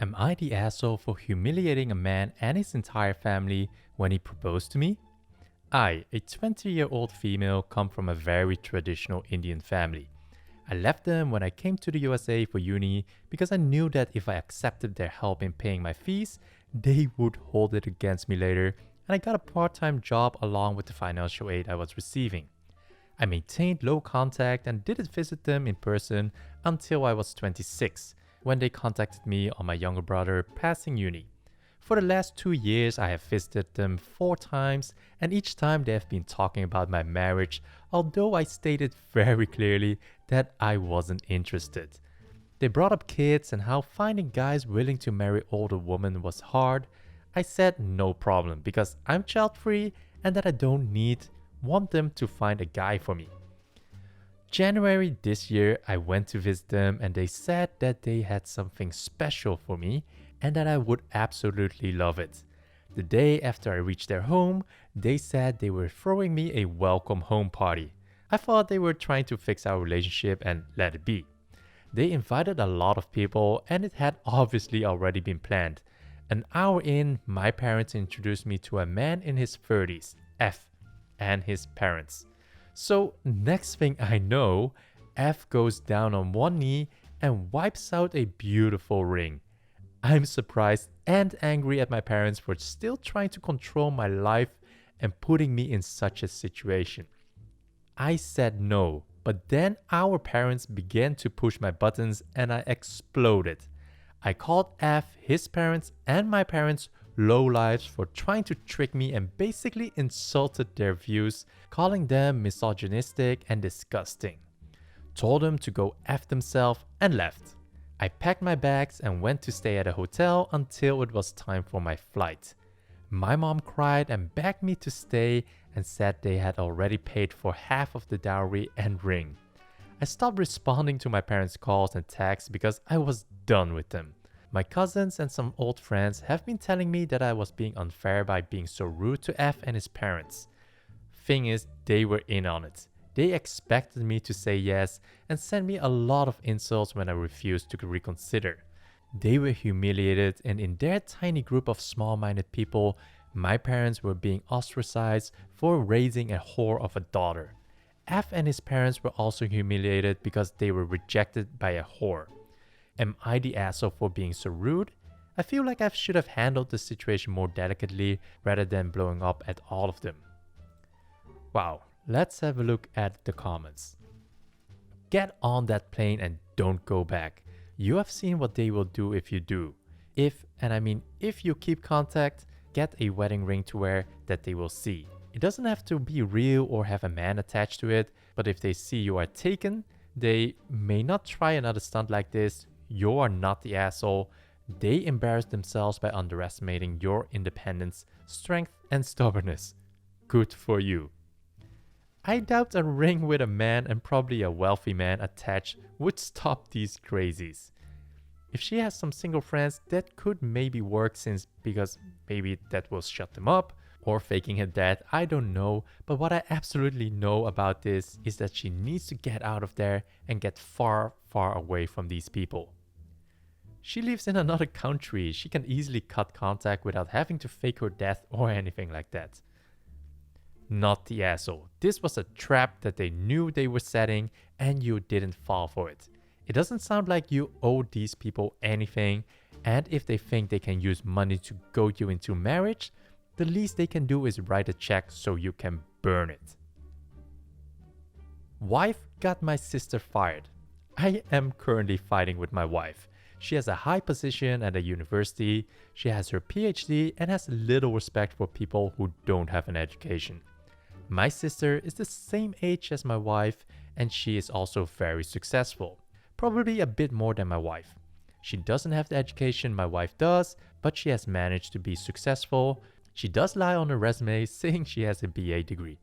Am I the asshole for humiliating a man and his entire family when he proposed to me? I, a 20-year-old female, come from a very traditional Indian family. I left them when I came to the USA for uni because I knew that if I accepted their help in paying my fees, they would hold it against me later, and I got a part-time job along with the financial aid I was receiving. I maintained low contact and didn't visit them in person until I was 26, when they contacted me on my younger brother passing uni. For the last 2 years, I have visited them 4 times, and each time they have been talking about my marriage, although I stated very clearly that I wasn't interested. They brought up kids and how finding guys willing to marry older women was hard. I said no problem because I'm child free and that I don't want them to find a guy for me. January this year, I went to visit them and they said that they had something special for me and that I would absolutely love it. The day after I reached their home, they said they were throwing me a welcome home party. I thought they were trying to fix our relationship and let it be. They invited a lot of people and it had obviously already been planned. An hour in, my parents introduced me to a man in his 30s, F, and his parents. So next thing I know, F goes down on one knee and wipes out a beautiful ring. I'm surprised and angry at my parents for still trying to control my life and putting me in such a situation. I said no, but then our parents began to push my buttons and I exploded. I called F, his parents, and my parents lowlifes for trying to trick me and basically insulted their views, calling them misogynistic and disgusting. Told them to go F themselves and left. I packed my bags and went to stay at a hotel until it was time for my flight. My mom cried and begged me to stay and said they had already paid for half of the dowry and ring. I stopped responding to my parents' calls and texts because I was done with them. My cousins and some old friends have been telling me that I was being unfair by being so rude to F and his parents. Thing is, they were in on it. They expected me to say yes and sent me a lot of insults when I refused to reconsider. They were humiliated, and in their tiny group of small-minded people, my parents were being ostracized for raising a whore of a daughter. F and his parents were also humiliated because they were rejected by a whore. Am I the asshole for being so rude? I feel like I should have handled the situation more delicately rather than blowing up at all of them. Wow, let's have a look at the comments. Get on that plane and don't go back. You have seen what they will do if you do. If you keep contact, get a wedding ring to wear that they will see. It doesn't have to be real or have a man attached to it, but if they see you are taken, they may not try another stunt like this. You are not the asshole. They embarrass themselves by underestimating your independence, strength, and stubbornness. Good for you. I doubt a ring with a man and probably a wealthy man attached would stop these crazies. If she has some single friends, that could maybe work because maybe that will shut them up, or faking her death, I don't know. But what I absolutely know about this is that she needs to get out of there and get far, far away from these people. She lives in another country. She can easily cut contact without having to fake her death or anything like that. Not the asshole. This was a trap that they knew they were setting and you didn't fall for it. It doesn't sound like you owe these people anything, and if they think they can use money to goad you into marriage, the least they can do is write a check so you can burn it. Wife got my sister fired. I am currently fighting with my wife. She has a high position at a university, she has her PhD, and has little respect for people who don't have an education. My sister is the same age as my wife, and she is also very successful. Probably a bit more than my wife. She doesn't have the education my wife does, but she has managed to be successful. She does lie on her resume saying she has a BA degree.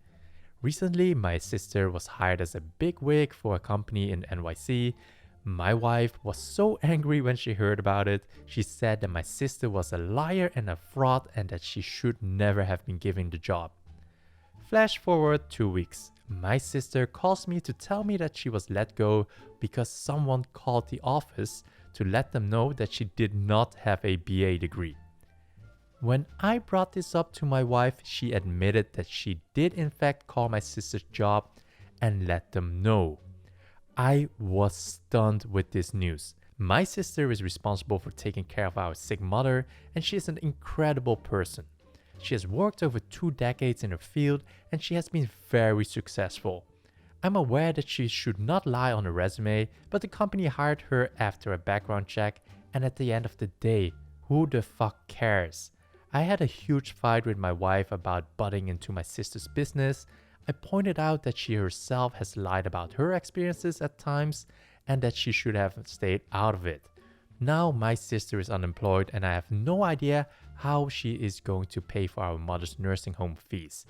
Recently, my sister was hired as a bigwig for a company in NYC. My wife was so angry when she heard about it. She said that my sister was a liar and a fraud and that she should never have been given the job. Flash forward 2 weeks. My sister calls me to tell me that she was let go because someone called the office to let them know that she did not have a BA degree. When I brought this up to my wife, she admitted that she did in fact call my sister's job and let them know. I was stunned with this news. My sister is responsible for taking care of our sick mother, and she is an incredible person. She has worked over 2 decades in her field, and she has been very successful. I'm aware that she should not lie on her resume, but the company hired her after a background check, and at the end of the day, who the fuck cares? I had a huge fight with my wife about butting into my sister's business. I pointed out that she herself has lied about her experiences at times and that she should have stayed out of it. Now my sister is unemployed and I have no idea how she is going to pay for our mother's nursing home fees.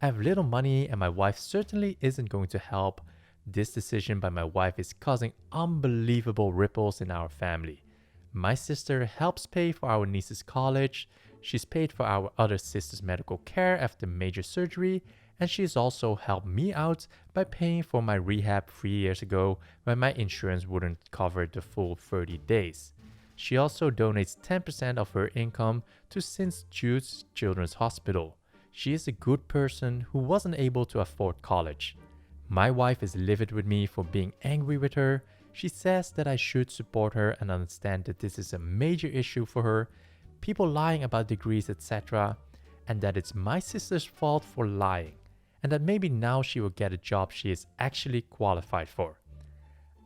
I have little money and my wife certainly isn't going to help. This decision by my wife is causing unbelievable ripples in our family. My sister helps pay for our niece's college. She's paid for our other sister's medical care after major surgery, and she's also helped me out by paying for my rehab 3 years ago when my insurance wouldn't cover the full 30 days. She also donates 10% of her income to St. Jude's Children's Hospital. She is a good person who wasn't able to afford college. My wife is livid with me for being angry with her. She says that I should support her and understand that this is a major issue for her, people lying about degrees, etc., and that it's my sister's fault for lying, and that maybe now she will get a job she is actually qualified for.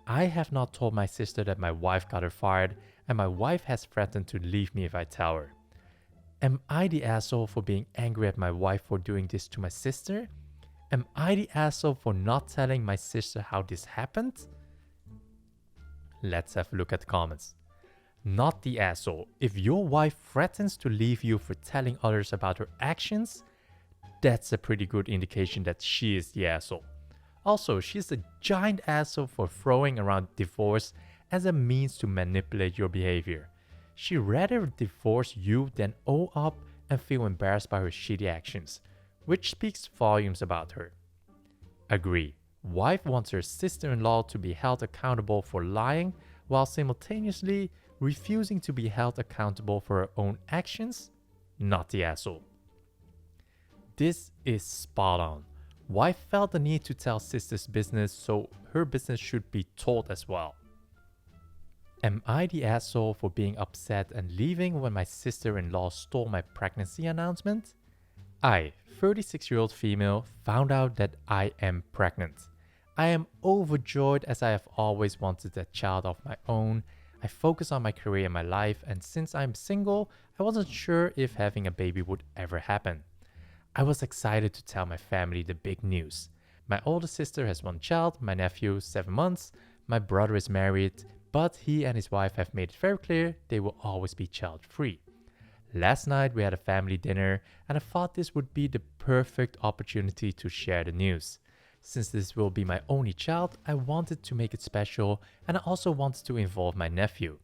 I have not told my sister that my wife got her fired, and my wife has threatened to leave me if I tell her. Am I the asshole for being angry at my wife for doing this to my sister? Am I the asshole for not telling my sister how this happened? Let's have a look at the comments. Not the asshole. If your wife threatens to leave you for telling others about her actions, that's a pretty good indication that she is the asshole. Also, she's a giant asshole for throwing around divorce as a means to manipulate your behavior. She'd rather divorce you than owe up and feel embarrassed by her shitty actions, which speaks volumes about her. Agree. Wife wants her sister-in-law to be held accountable for lying while simultaneously refusing to be held accountable for her own actions? Not the asshole. This is spot on. Wife felt the need to tell sister's business, so her business should be told as well. Am I the asshole for being upset and leaving when my sister-in-law stole my pregnancy announcement? I, 36-year-old female, found out that I am pregnant. I am overjoyed as I have always wanted a child of my own. I focus on my career and my life, and since I'm single, I wasn't sure if having a baby would ever happen. I was excited to tell my family the big news. My older sister has 1 child, my nephew 7 months, my brother is married, but he and his wife have made it very clear they will always be child-free. Last night we had a family dinner and I thought this would be the perfect opportunity to share the news. Since this will be my only child, I wanted to make it special and I also wanted to involve my nephew.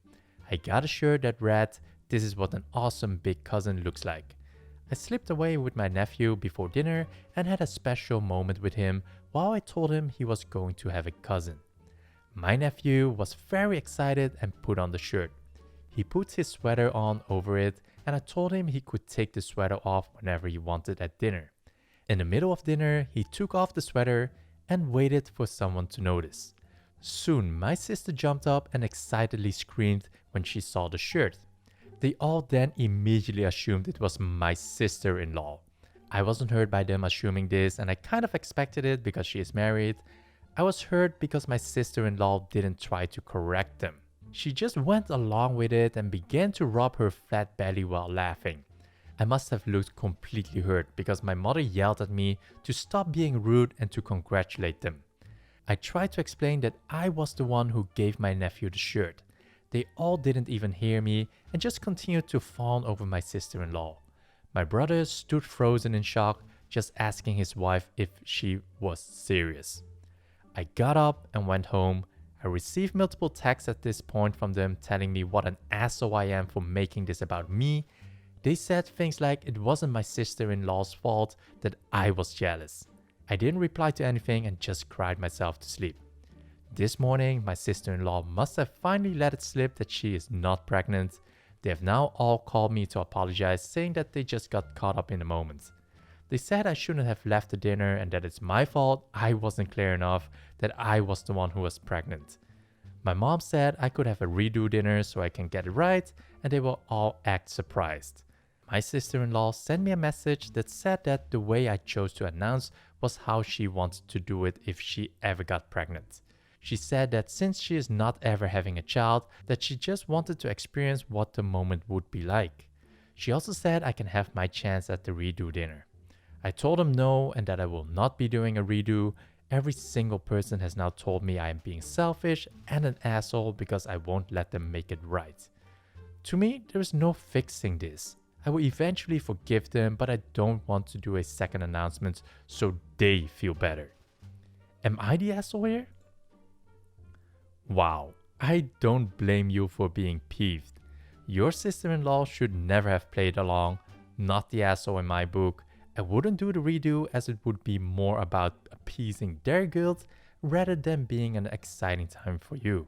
I got a shirt that read, "This is what an awesome big cousin looks like." I slipped away with my nephew before dinner and had a special moment with him while I told him he was going to have a cousin. My nephew was very excited and put on the shirt. He put his sweater on over it and I told him he could take the sweater off whenever he wanted at dinner. In the middle of dinner, he took off the sweater and waited for someone to notice. Soon, my sister jumped up and excitedly screamed when she saw the shirt. They all then immediately assumed it was my sister-in-law. I wasn't hurt by them assuming this and I kind of expected it because she is married. I was hurt because my sister-in-law didn't try to correct them. She just went along with it and began to rub her flat belly while laughing. I must have looked completely hurt because my mother yelled at me to stop being rude and to congratulate them. I tried to explain that I was the one who gave my nephew the shirt. They all didn't even hear me and just continued to fawn over my sister-in-law. My brother stood frozen in shock, just asking his wife if she was serious. I got up and went home. I received multiple texts at this point from them telling me what an asshole I am for making this about me. They said things like it wasn't my sister-in-law's fault, that I was jealous. I didn't reply to anything and just cried myself to sleep. This morning, my sister-in-law must have finally let it slip that she is not pregnant. They have now all called me to apologize, saying that they just got caught up in the moment. They said I shouldn't have left the dinner and that it's my fault I wasn't clear enough that I was the one who was pregnant. My mom said I could have a redo dinner so I can get it right, and they will all act surprised. My sister-in-law sent me a message that said that the way I chose to announce was how she wanted to do it if she ever got pregnant. She said that since she is not ever having a child, that she just wanted to experience what the moment would be like. She also said I can have my chance at the redo dinner. I told them no and that I will not be doing a redo. Every single person has now told me I am being selfish and an asshole because I won't let them make it right. To me, there is no fixing this. I will eventually forgive them, but I don't want to do a second announcement so they feel better. Am I the asshole here? Wow, I don't blame you for being peeved. Your sister-in-law should never have played along, not the asshole in my book. I wouldn't do the redo as it would be more about appeasing their guilt rather than being an exciting time for you.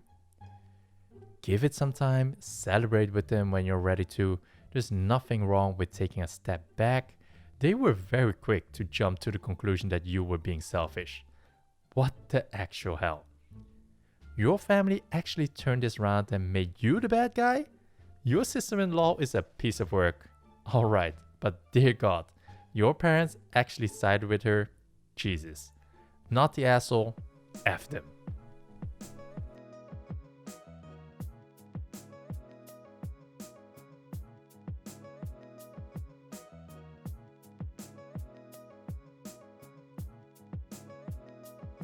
Give it some time, celebrate with them when you're ready to. There's nothing wrong with taking a step back. They were very quick to jump to the conclusion that you were being selfish. What the actual hell? Your family actually turned this around and made you the bad guy? Your sister-in-law is a piece of work. Alright, but dear God, your parents actually sided with her? Jesus. Not the asshole, F them.